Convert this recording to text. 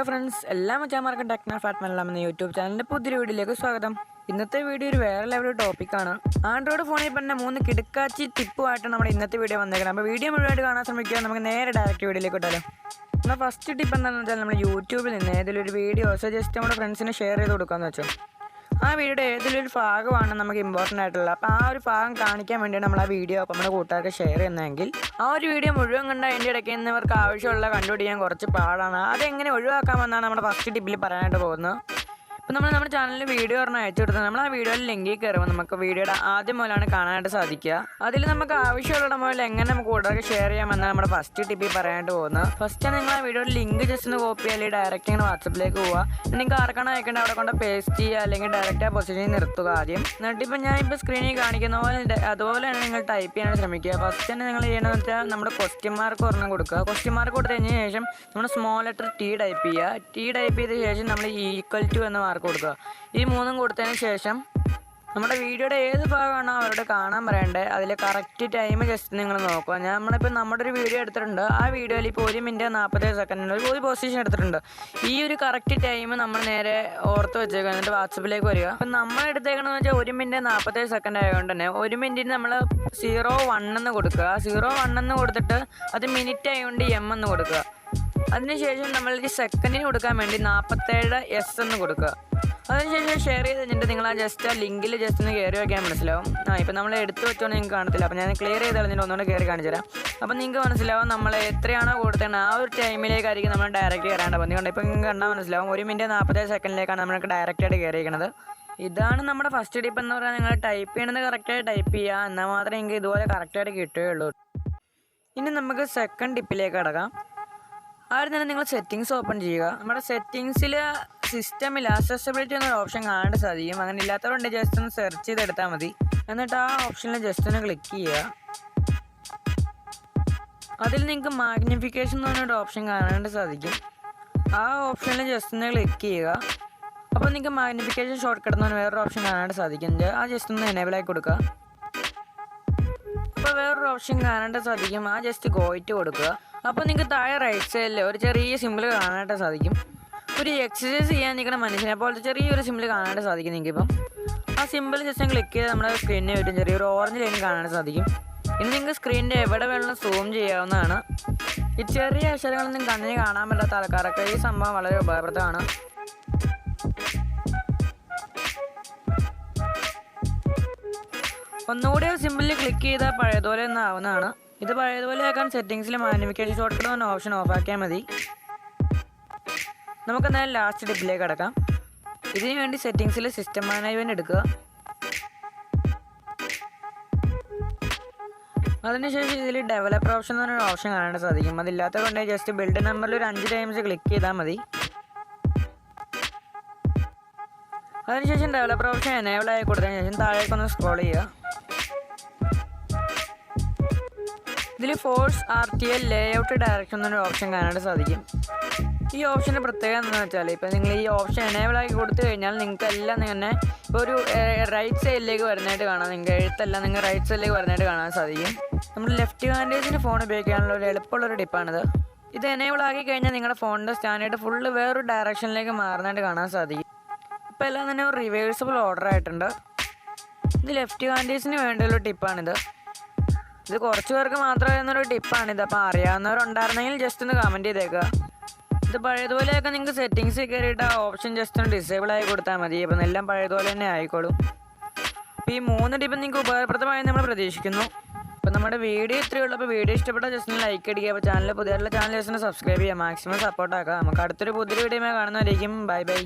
friends, എല്ലാവർക്കും techno Malayalam എന്ന YouTube ചാനലിന്റെ പുതിയ വീഡിയോയിലേക്ക് സ്വാഗതം. ഇന്നത്തെ വീഡിയോ ഒരു വേറെ ലെവൽ ടോപ്പിക്കാണ്. ആൻഡ്രോയിഡ് ഫോണിൽ തന്നെ 3 കിടക്കാച്ചി ടിപ്പുമായിട്ടാണ് നമ്മുടെ ഇന്നത്തെ വീഡിയോ വന്നേക്കുന്നത്. അപ്പോൾ വീഡിയോ മുഴുവനായിട്ട് കാണാൻ ശ്രമിക്കുക. നമുക്ക് നേരെ ഡയറക്റ്റ് വീഡിയോയിലേക്ക് ഇട്ടാലോ. നമ്മുടെ ഫസ്റ്റ് ടിപ്പ് എന്താണെന്ന് വെച്ചാൽ നമ്മൾ യൂട്യൂബിൽ നിന്ന് ഏതെങ്കിലും ഒരു വീഡിയോ ജസ്റ്റ് നമ്മുടെ ഫ്രണ്ട്സിന് ഷെയർ ചെയ്ത് കൊടുക്കാമെന്ന് വെച്ചോ. ആ വീഡിയോയുടെ ഏതെങ്കിലും ഭാഗമാണ് നമുക്ക് ഇമ്പോർട്ടൻ്റ് ആയിട്ടുള്ളത്. അപ്പോൾ ആ ഒരു ഭാഗം കാണിക്കാൻ വേണ്ടിയാണ് നമ്മൾ ആ വീഡിയോ നമ്മുടെ കൂട്ടുകാർക്ക് ഷെയർ ചെയ്യുന്നതെങ്കിൽ ആ ഒരു വീഡിയോ മുഴുവൻ കണ്ട അതിൻ്റെ ഇടയ്ക്ക് ഇന്നവർക്ക് ആവശ്യമുള്ള കണ്ടുപിടിക്കാൻ കുറച്ച് പാടാണ്. അതെങ്ങനെ ഒഴിവാക്കാമെന്നാണ് നമ്മുടെ ഫസ്റ്റ് ടിപ്പിൽ പറയാനായിട്ട് പോകുന്നത്. ഇപ്പോൾ നമ്മൾ നമ്മുടെ ചാനലിൽ വീഡിയോ ഒരെണ്ണം അയച്ചു കൊടുത്തത് നമ്മൾ ആ വീഡിയോയിൽ ലിങ്കിൽ കയറുമ്പോൾ നമുക്ക് വീഡിയോയുടെ ആദ്യം മുതലാണ് കാണാനായിട്ട് സാധിക്കുക. അതിൽ നമുക്ക് ആവശ്യമുള്ള മുതൽ എങ്ങനെ നമുക്ക് കൂട്ടുകാർക്ക് ഷെയർ ചെയ്യാമെന്നാണ് നമ്മുടെ ഫസ്റ്റ് ടിപ്പിൽ പറയാനായിട്ട് പോകുന്നത്. ഫസ്റ്റ് നിങ്ങൾ ആ വീഡിയോയുടെ ലിങ്ക് ജസ്റ്റ് ഒന്ന് കോപ്പി ചെയ്യുക, അല്ലെങ്കിൽ ഡയറക്റ്റ് ഇങ്ങനെ വാട്സപ്പിലേക്ക് പോവുക. നിങ്ങൾക്ക് ആർക്കാണ് അയക്കേണ്ടത് അവിടെ കൊണ്ട് പേസ്റ്റ് ചെയ്യുക, അല്ലെങ്കിൽ ഡയറക്റ്റ് ആ പൊസിഷനിൽ നിർത്തുക ആദ്യം. എന്നിട്ടിപ്പോൾ ഞാനിപ്പോൾ സ്ക്രീനിൽ കാണിക്കുന്ന പോലെ അതുപോലെ തന്നെ നിങ്ങൾ ടൈപ്പ് ചെയ്യാൻ ശ്രമിക്കുക. ഫസ്റ്റ് തന്നെ നിങ്ങൾ ചെയ്യണമെന്ന് വെച്ചാൽ നമ്മുടെ ക്വസ്റ്റ്യൻ മാർക്ക് ഒരെണ്ണം കൊടുക്കുക. ക്വസ്റ്റ്യൻ മാർക്ക് കൊടുത്തതിന് ശേഷം നമ്മൾ സ്മോൾ ലെറ്റർ ടി ടൈപ്പ് ചെയ്യുക. ടി ടൈപ്പ് ചെയ്ത ശേഷം നമ്മൾ ഈക്വൽ ടു എന്ന മാർക്ക് കൊടുക്കുക. ഈ മൂന്നും കൊടുത്തതിന് ശേഷം നമ്മുടെ വീഡിയോയുടെ ഏത് ഭാഗമാണോ അവരോട് കാണാൻ പറയേണ്ടത് അതിൽ കറക്റ്റ് ടൈം ജസ്റ്റ് നിങ്ങൾ നോക്കുക. നമ്മളിപ്പോൾ നമ്മുടെ ഒരു വീഡിയോ എടുത്തിട്ടുണ്ട്. ആ വീഡിയോയിൽ ഇപ്പോൾ 1 മിനിറ്റ് 47 സെക്കൻഡിന് ഒരു പൊസിഷൻ എടുത്തിട്ടുണ്ട്. ഈ ഒരു കറക്റ്റ് ടൈം നമ്മൾ നേരെ ഓർത്ത് വെച്ചേക്കുക. എന്നിട്ട് വാട്സപ്പിലേക്ക് വരിക. അപ്പം നമ്മൾ എടുത്തേക്കണമെന്ന് വെച്ചാൽ 1 മിനിറ്റ് 47 സെക്കൻഡ് ആയതുകൊണ്ട് തന്നെ 1 മിനിറ്റിന് നമ്മൾ 0.1 എന്ന് കൊടുക്കുക. 0.1 എന്ന് കൊടുത്തിട്ട് അത് മിനിറ്റ് ആയതുകൊണ്ട് M എന്ന് കൊടുക്കുക. അതിനുശേഷം നമ്മൾക്ക് സെക്കൻഡിന് കൊടുക്കാൻ വേണ്ടി 47S എന്ന് കൊടുക്കുക. അതിനുശേഷം ഷെയർ ചെയ്ത് കഴിഞ്ഞിട്ട് നിങ്ങൾ ആ ജസ്റ്റ് ആ ലിങ്കിൽ ജസ്റ്റ് ഒന്ന് കയറി വയ്ക്കാൻ മനസ്സിലാവും. ഇപ്പോൾ നമ്മൾ എടുത്ത് വെച്ചോണ്ട് നിങ്ങൾക്ക് കാണത്തില്ല. അപ്പോൾ ഞാൻ ക്ലിയർ ചെയ്ത് കളഞ്ഞിട്ട് ഒന്നുകൂടെ കയറി കാണിച്ചു തരാം. അപ്പോൾ നിങ്ങൾക്ക് മനസ്സിലാവും നമ്മൾ എത്രയാണോ കൊടുത്തേണ്ടത് ആ ഒരു ടൈമിലേക്കായിരിക്കും നമ്മൾ ഡയറക്റ്റ് കയറേണ്ടത്. അതുകൊണ്ട് ഇപ്പോൾ നിങ്ങൾക്ക് കണ്ടാൽ മനസ്സിലാവും 1 മിനിറ്റ് 47 സെക്കൻഡിലേക്കാണ് നമ്മൾക്ക് ഡയറക്റ്റായിട്ട് കയറിയിരിക്കുന്നത്. ഇതാണ് നമ്മുടെ ഫസ്റ്റ് ടിപ്പ് എന്ന് പറഞ്ഞാൽ നിങ്ങൾ ടൈപ്പ് ചെയ്യണത് കറക്റ്റായിട്ട് ടൈപ്പ് ചെയ്യുക, എന്നാൽ മാത്രമേ നിങ്ങൾക്ക് ഇതുപോലെ കറക്റ്റായിട്ട് കിട്ടുകയുള്ളൂ. ഇനി നമുക്ക് സെക്കൻഡ് ടിപ്പിലേക്ക് കിടക്കാം. ആദ്യം തന്നെ നിങ്ങൾ സെറ്റിങ്സ് ഓപ്പൺ ചെയ്യുക. നമ്മുടെ സെറ്റിങ്സിൽ സിസ്റ്റമിൽ അക്സസിബിലിറ്റി എന്നൊരു ഓപ്ഷൻ കാണാൻ സാധിക്കും. അങ്ങനെ ഇല്ലാത്തവരുണ്ട് ജസ്റ്റ് ഒന്ന് സെർച്ച് ചെയ്തെടുത്താൽ മതി. എന്നിട്ട് ആ ഓപ്ഷനിൽ ജസ്റ്റ് ഒന്ന് ക്ലിക്ക് ചെയ്യുക. അതിൽ നിങ്ങൾക്ക് മാഗ്നിഫിക്കേഷൻ എന്ന് പറഞ്ഞൊരു ഓപ്ഷൻ കാണാനായിട്ട് സാധിക്കും. ആ ഓപ്ഷനിൽ ജസ്റ്റ് ഒന്ന് ക്ലിക്ക് ചെയ്യുക. അപ്പോൾ നിങ്ങൾക്ക് മാഗ്നിഫിക്കേഷൻ ഷോർട്ട് കട്ട് എന്ന് പറഞ്ഞ വേറൊരു ഓപ്ഷൻ കാണാനായിട്ട് സാധിക്കും. ആ ജസ്റ്റ് ഒന്ന് എനേബിൾ ആക്കി കൊടുക്കുക. അപ്പോൾ വേറൊരു ഓപ്ഷൻ കാണാനായിട്ട് സാധിക്കും. ആ ജസ്റ്റ് ഗോയിറ്റ് കൊടുക്കുക. അപ്പോൾ നിങ്ങൾക്ക് താഴെ റൈറ്റ് സൈഡിൽ ഒരു ചെറിയ സിമ്പിൾ കാണാനായിട്ട് സാധിക്കും. ഒരു എക്സസൈസ് ചെയ്യാൻ നിൽക്കുന്ന മനുഷ്യനെ പോലത്തെ ചെറിയൊരു സിമ്പിൾ കാണാനായിട്ട് സാധിക്കും. നിങ്ങൾക്കിപ്പം ആ സിമ്പിൾ ജസ്റ്റ് ക്ലിക്ക് ചെയ്ത് നമ്മുടെ സ്ക്രീനിന് വരും ചെറിയൊരു ഓറഞ്ച് ലൈൻ കാണാനായിട്ട് സാധിക്കും. ഇനി നിങ്ങൾക്ക് സ്ക്രീനിൻ്റെ എവിടെ വേണമെങ്കിലും സൂം ചെയ്യാവുന്നതാണ്. ഈ ചെറിയ അക്ഷരങ്ങളൊന്നും കണ്ണിന് കാണാൻ പറ്റാത്ത ആൾക്കാരൊക്കെ ഈ സംഭവം വളരെ ഉപകാരപ്രദമാണ്. ഒന്നുകൂടി സിമ്പിളിൽ ക്ലിക്ക് ചെയ്താൽ പഴയതുപോലെ ഒന്ന് ആവുന്നതാണ്. ഇത് പഴയതുപോലെ ആക്കാൻ സെറ്റിങ്സിൽ മാഗ്നിഫിക്കേഷൻ ഷോർട്ട് കട്ട് എന്ന ഓപ്ഷൻ ഓഫാക്കിയാൽ മതി. നമുക്ക് എന്നാൽ ലാസ്റ്റ് ടിപ്പിലേക്ക് കിടക്കാം. ഇതിനു വേണ്ടി സെറ്റിങ്സിൽ സിസ്റ്റം മാനേജ്മെൻറ്റ് എടുക്കുക. അതിനുശേഷം ഇതിൽ ഡെവലപ്പർ ഓപ്ഷൻ എന്ന് പറഞ്ഞൊരു ഓപ്ഷൻ കാണാൻ സാധിക്കും. അതില്ലാത്തതുകൊണ്ട് ജസ്റ്റ് ബിൽഡ് നമ്പറിൽ ഒരു 5 ടൈംസ് ക്ലിക്ക് ചെയ്താൽ മതി. അതിനുശേഷം ഡെവലപ്പർ ഓപ്ഷൻ എനേബിൾ ആയി കൊടുത്തതിന് ശേഷം താഴേക്കൊന്ന് സ്ക്രോൾ ചെയ്യുക. ഇതിൽ ഫോഴ്സ് RTL ലേഔട്ട് ഡയറക്ഷൻ എന്നൊരു ഓപ്ഷൻ കാണാനായിട്ട് സാധിക്കും. ഈ ഓപ്ഷൻ്റെ പ്രത്യേകത എന്താണെന്ന് വെച്ചാൽ ഇപ്പോൾ നിങ്ങൾ ഈ ഓപ്ഷൻ എനേബിൾ ആക്കി കൊടുത്തു കഴിഞ്ഞാൽ നിങ്ങൾക്ക് എല്ലാം തന്നെ ഇപ്പോൾ ഒരു റൈറ്റ് സൈഡിലേക്ക് വരുന്നതായിട്ട് കാണാം. നിങ്ങൾക്ക് എഴുത്തെല്ലാം നിങ്ങൾ റൈറ്റ് സൈഡിലേക്ക് വരുന്നതായിട്ട് കാണാൻ സാധിക്കും. നമ്മൾ ലെഫ്റ്റ് ഹാൻഡേജിന് ഫോൺ ഉപയോഗിക്കാനുള്ള ഒരു എളുപ്പമുള്ളൊരു ടിപ്പാണിത്. ഇത് എനേബിൾ ആക്കി കഴിഞ്ഞാൽ നിങ്ങളുടെ ഫോണിൻ്റെ സ്റ്റാൻഡായിട്ട് ഫുള്ള് വേറൊരു ഡയറക്ഷനിലേക്ക് മാറുന്നതായിട്ട് കാണാൻ സാധിക്കും. ഇപ്പോൾ എല്ലാം തന്നെ ഒരു റിവേഴ്സിബിൾ ഓർഡർ ആയിട്ടുണ്ട്. ഇത് ലെഫ്റ്റ് ഹാൻഡേഴ്സിന് വേണ്ടിയുള്ള ടിപ്പാണിത്. ഇത് കുറച്ച് പേർക്ക് മാത്രമേ എന്നൊരു ടിപ്പാണിത്. അപ്പോൾ അറിയാവുന്നവരുണ്ടായിരുന്നെങ്കിൽ ജസ്റ്റ് ഒന്ന് കമൻറ്റ് ചെയ്തേക്കുക. ഇത് പഴയതുപോലെയൊക്കെ നിങ്ങൾക്ക് സെറ്റിങ്സ് കയറിയിട്ട് ആ ഓപ്ഷൻ ജസ്റ്റ് ഒന്ന് ഡിസേബിൾ ആയി കൊടുത്താൽ മതി. അപ്പം എല്ലാം പഴയതുപോലെ തന്നെ ആയിക്കോളും. അപ്പോൾ ഈ 3 ടിപ്പ് നിങ്ങൾക്ക് ഉപകാരപ്രദമായി നമ്മൾ പ്രതീക്ഷിക്കുന്നു. അപ്പോൾ നമ്മുടെ വീഡിയോ ഇത്രയേ ഉള്ളൂ. അപ്പോൾ വീഡിയോ ഇഷ്ടപ്പെട്ടാൽ ജസ്റ്റ് ഒന്ന് ലൈക്ക് അടിക്കുക. അപ്പോൾ പുതിയ ചാനൽ ജസ്റ്റ് ഒന്ന് സബ്സ്ക്രൈബ് ചെയ്യുക. മാക്സിമം സപ്പോർട്ട് ആക്കുക. നമുക്ക് അടുത്തൊരു പുതിയ വീഡിയോ കാണുന്നതായിരിക്കും. Bye bye.